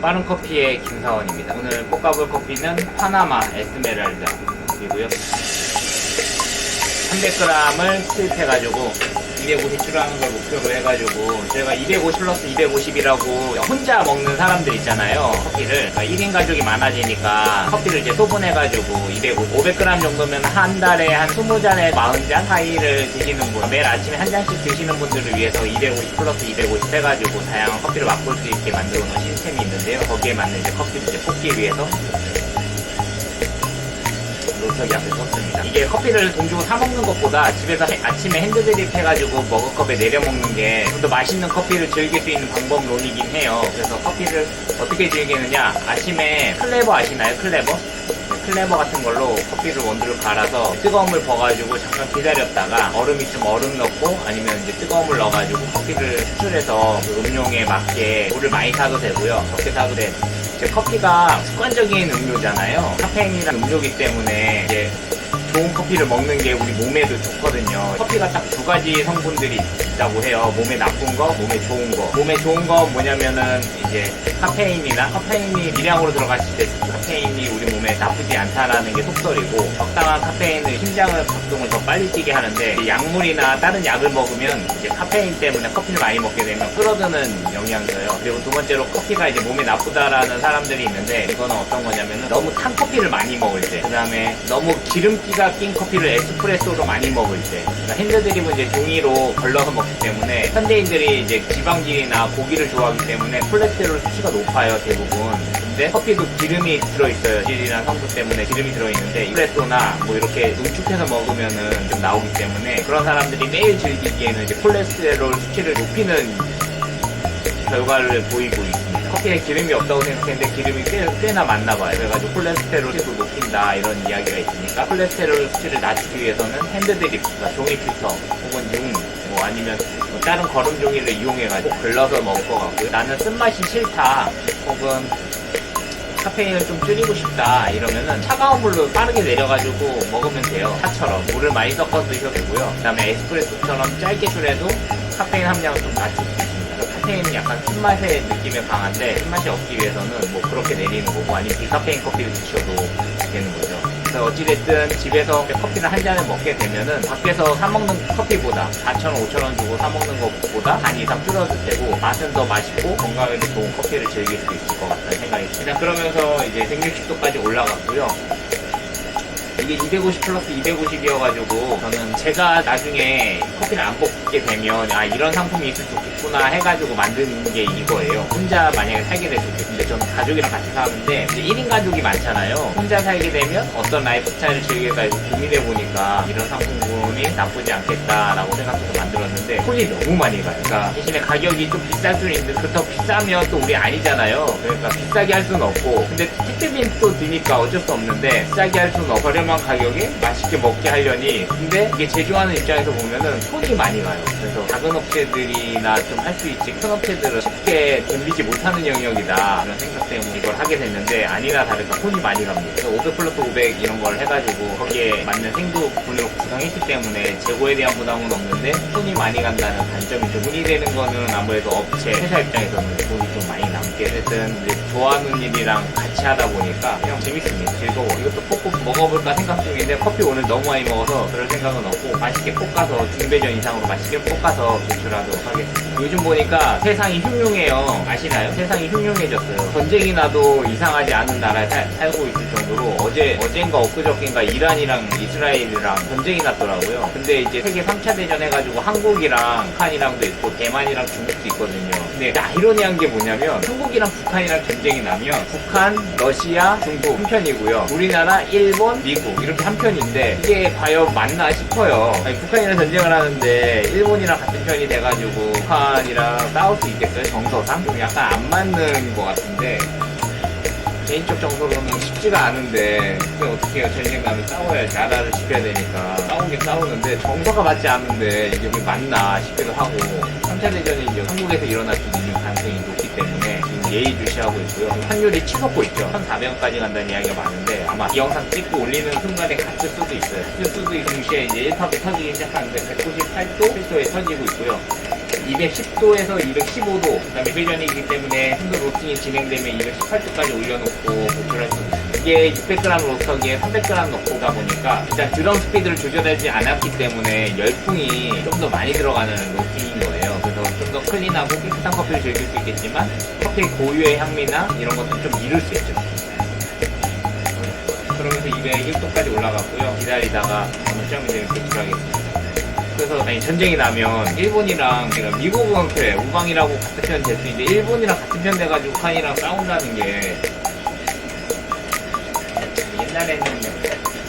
빠른 커피의 김사원입니다. 오늘 볶아볼 커피는 파나마 에스메랄다이고요. 300g을 투입해가지고 250 추가하는 걸 목표로 해가지고 저희가 250 플러스 250이라고 혼자 먹는 사람들 있잖아요. 커피를 1인 가족이 많아지니까 커피를 이제 소분해가지고 500g 정도면 한 달에 한 20잔에 40잔 사이를 드시는 분, 매일 아침에 한 잔씩 드시는 분들을 위해서 250 플러스 250 해가지고 다양한 커피를 맛볼 수 있게 만들어 놓은 시스템이 있는데요. 거기에 맞는 이제 커피를 이제 볶기 위해서 저기 앞에 썼습니다. 이게 커피를 돈 주고 사 먹는 것보다 집에서 아침에 핸드드립 해가지고 머그컵에 내려 먹는 게 좀 더 맛있는 커피를 즐길 수 있는 방법론이긴 해요. 그래서 커피를 어떻게 즐기느냐, 아침에 클레버 아시나요? 클레버? 클레버 같은 걸로 커피를 원두를 갈아서 뜨거운 물 버가지고 잠깐 기다렸다가 얼음 있으면 얼음 넣고 아니면 이제 뜨거운 물 넣어가지고 커피를 추출해서 그 음용에 맞게 물을 많이 타도 되고요. 적게 타도 돼. 이제 커피가 습관적인 음료잖아요. 카페인이라는 음료이기 때문에 이제 좋은 커피를 먹는 게 우리 몸에도 좋거든요. 커피가 딱 두 가지 성분들이 있다고 해요. 몸에 나쁜 거, 몸에 좋은 거. 몸에 좋은 거 뭐냐면은 이제 카페인이 미량으로 들어갔을 때 카페인이 우리 몸에 나쁘지 않다라는 게 속설이고, 적당한 카페인은 심장을 박동을 더 빨리 뛰게 하는데 약물이나 다른 약을 먹으면 이제 카페인 때문에 커피를 많이 먹게 되면 끌어드는 영향이 있어요. 그리고 두 번째로 커피가 이제 몸에 나쁘다라는 사람들이 있는데, 이거는 어떤 거냐면은 너무 탄 커피를 많이 먹을 때, 그 다음에 너무 기름기가 낀 커피를 에스프레소로 많이 먹을 때, 그러니까 핸드드립은 이제 종이로 걸러서 먹기 때문에 현대인들이 이제 지방질이나 고기를 좋아하기 때문에 콜레스테롤 수치가 높아요, 대부분. 근데 커피도 기름이 들어있어요. 질이나 성분 때문에 기름이 들어있는데 에스프레소나 뭐 이렇게 농축해서 먹으면은 좀 나오기 때문에 그런 사람들이 매일 즐기기에는 이제 콜레스테롤 수치를 높이는 결과를 보이고 있습니다. 커피에 기름이 없다고 생각했는데 기름이 꽤나 많나 봐요. 그래가지고 콜레스테롤 수치도 높인다 이런 이야기가 있으니까 콜레스테롤 수치를 낮추기 위해서는 핸드드립, 그러니까 종이 필터 혹은 융, 뭐 아니면 뭐 다른 거름 종이를 이용해가지고 걸러서 먹을 것 같고요. 나는 쓴맛이 싫다 혹은 카페인을 좀 줄이고 싶다 이러면은 차가운 물로 빠르게 내려가지고 먹으면 돼요. 차처럼 물을 많이 섞어서 드셔도 되고요. 그 다음에 에스프레소처럼 짧게 줄여도 카페인 함량을 좀 낮출 수 있습니다. 카페인은 약간 쓴맛의 느낌이 강한데 쓴맛이 없기 위해서는 뭐 그렇게 내리는 거고 아니면 비카페인 커피를 드셔도 되는 거죠. 그래서 어찌됐든 집에서 커피를 한 잔을 먹게 되면은 밖에서 사 먹는 커피보다 4,000원, 5,000원 주고 사 먹는 것보다 반 이상 줄어들 테고 맛은 더 맛있고 건강에도 좋은 커피를 즐길 수 있을 것 같다는 생각이 듭니다. 그러면서 이제 160도까지 올라갔고요. 이게 250 플러스 250이어가지고 저는 제가 나중에 커피를 안 뽑게 되면 이런 상품이 있으면 좋겠구나 해가지고 만든 게 이거예요. 혼자 만약에 살게 됐을 때, 근데 저는 가족이랑 같이 사는데 이제 1인 가족이 많잖아요. 혼자 살게 되면 어떤 라이프 스타일을 즐길까 해서 고민해보니까 이런 상품군이 나쁘지 않겠다라고 생각해서 만들었는데 손이 너무 많이 가요. 그러니까 대신에 가격이 좀 비쌀 수는 있는데 그렇다고 비싸면 또 우리 아니잖아요. 그러니까 비싸게 할 수는 없고, 근데 택배비는 또 드니까 어쩔 수 없는데 비싸게 할 수는 없고 저렴한 가격에 맛있게 먹게 하려니, 근데 이게 제조하는 입장에서 보면은 손이 많이 가요. 그래서 작은 업체들이나 좀 할 수 있지 큰 업체들은 쉽게 덤비지 못하는 영역이다 이런 생각 때문에 이걸 하게 됐는데, 아니나 다를까 손이 많이 갑니다. 그래서 500 플러스 500 이런 걸 해가지고 거기에 맞는 생두분으로 구성했기 때문에 재고에 대한 부담은 없는데 손이 많이 간다는 단점이 좀 돈이 되는 거는 아무래도 업체 회사 입장에서는 돈이 좀 많이 남게 됐든 좋아하는 일이랑 같이 하다 보니까 그냥 재밌습니다. 즐거워. 이것도 꼭꼭 먹어볼까 생각 중인데 커피 오늘 너무 많이 먹어서 그럴 생각은 없고 맛있게 볶아서 중배전 이상으로 맛있게 볶아서 제출하도록 하겠습니다. 요즘 보니까 세상이 흉흉해요. 아시나요? 세상이 흉흉해졌어요. 전쟁이 나도 이상하지 않은 나라에 살고 있을 정도로 어젠가 엊그저께인가 이란이랑 이스라엘이랑 전쟁이 났더라고요. 근데 이제 세계 3차 대전 해가지고 한국이랑 북한이랑도 있고 대만이랑 중국도 있거든요. 근데 아이러니한 게 뭐냐면 한국이랑 북한이랑 전쟁이 나면 북한, 러시아, 중국 한 편이고요. 우리나라, 일본, 미국 이렇게 한 편인데 이게 과연 맞나 싶어요. 북한이랑 전쟁을 하는데 일본이랑 같은 편이 돼가지고 북한이랑 싸울 수 있겠어요? 정서상? 좀 약간 안 맞는 것 같은데 개인적 정서로는 쉽지가 않은데 어떻게 해요? 전쟁 나면 싸워야지. 나라를 지켜야 되니까 싸우긴 싸우는데 정서가 맞지 않는데 이게 왜 맞나 싶기도 하고, 3차 대전이 이제 한국에서 일어날 수 있는 가능성이 높기 때문에 지금 예의주시하고 있고요. 환율이 치솟고 있죠. 1,400원까지 간다는 이야기가 많은데 아마 이 영상 찍고 올리는 순간에 갇힐 수도 있어요. 갇힐 수도 있는 게 이제 1탑이 터지기 시작하는데 198도 7도에 터지고 있고요. 210도에서 215도, 그다음에 회전이기 때문에 순도 로스팅이 진행되면 218도까지 올려놓고 조절할 수 있습니다. 이게 600g 로스터기에 300g 넣고다 보니까 일단 드럼 스피드를 조절하지 않았기 때문에 열풍이 좀 더 많이 들어가는 로스팅인 거예요. 그래서 좀 더 클린하고 깨끗한 커피를 즐길 수 있겠지만 커피 고유의 향미나 이런 것도 좀 잃을 수 있죠. 그러면서 201도까지 올라갔고요. 기다리다가 어느 시험이 되면 배출하겠습니다. 그래서 전쟁이 나면 일본이랑 제가 미국은 그래 우방이라고 같은 편 될 수 있는데 일본이랑 같은 편 돼가지고 북한이랑 싸운다는 게 옛날에는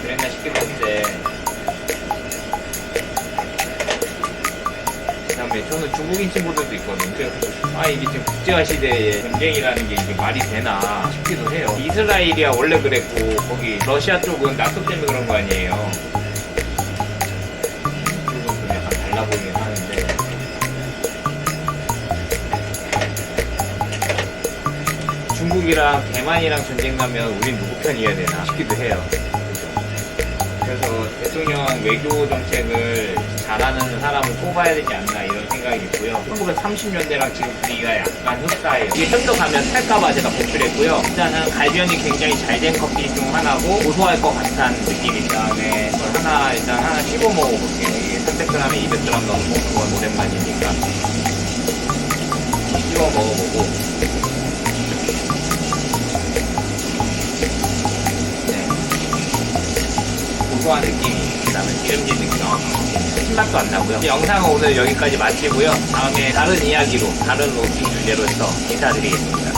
그랬나 싶기도 한데, 그 다음에 저는 중국인 친구들도 있거든요. 그래서 이게 지금 국제화 시대에 전쟁이라는 게 이게 말이 되나 싶기도 해요. 이스라엘이야 원래 그랬고 거기 러시아 쪽은 나토 때문에 그런 거 아니에요. 중국은 좀 약간 달라 보이긴 하는데, 중국이랑 대만이랑 전쟁 나면 우린 누구 편이어야 되나 싶기도 해요. 그래서 대통령 외교 정책을 잘하는 사람을 뽑아야 되지 않나 이런 생각이 있고요. 1930년대랑 지금 분위기가 약간 흡사해요. 이게 편도 가면 탈까봐 제가 보출했고요. 일단은 갈변이 굉장히 잘 된 커피 중 하나고 고소할 것 같은 느낌이 다음에 일단 하나 씹어 먹어볼게요. 이게 300g에 200g 넣어서 먹는 건 오랜만이니까 씹어 먹어보고. 고소한 느낌이 나는 기름진 느낌, 신맛도 안 나고요. 영상은 오늘 여기까지 마치고요. 다음에 다른 이야기로 다른 로스팅 주제로 해서 인사드리겠습니다.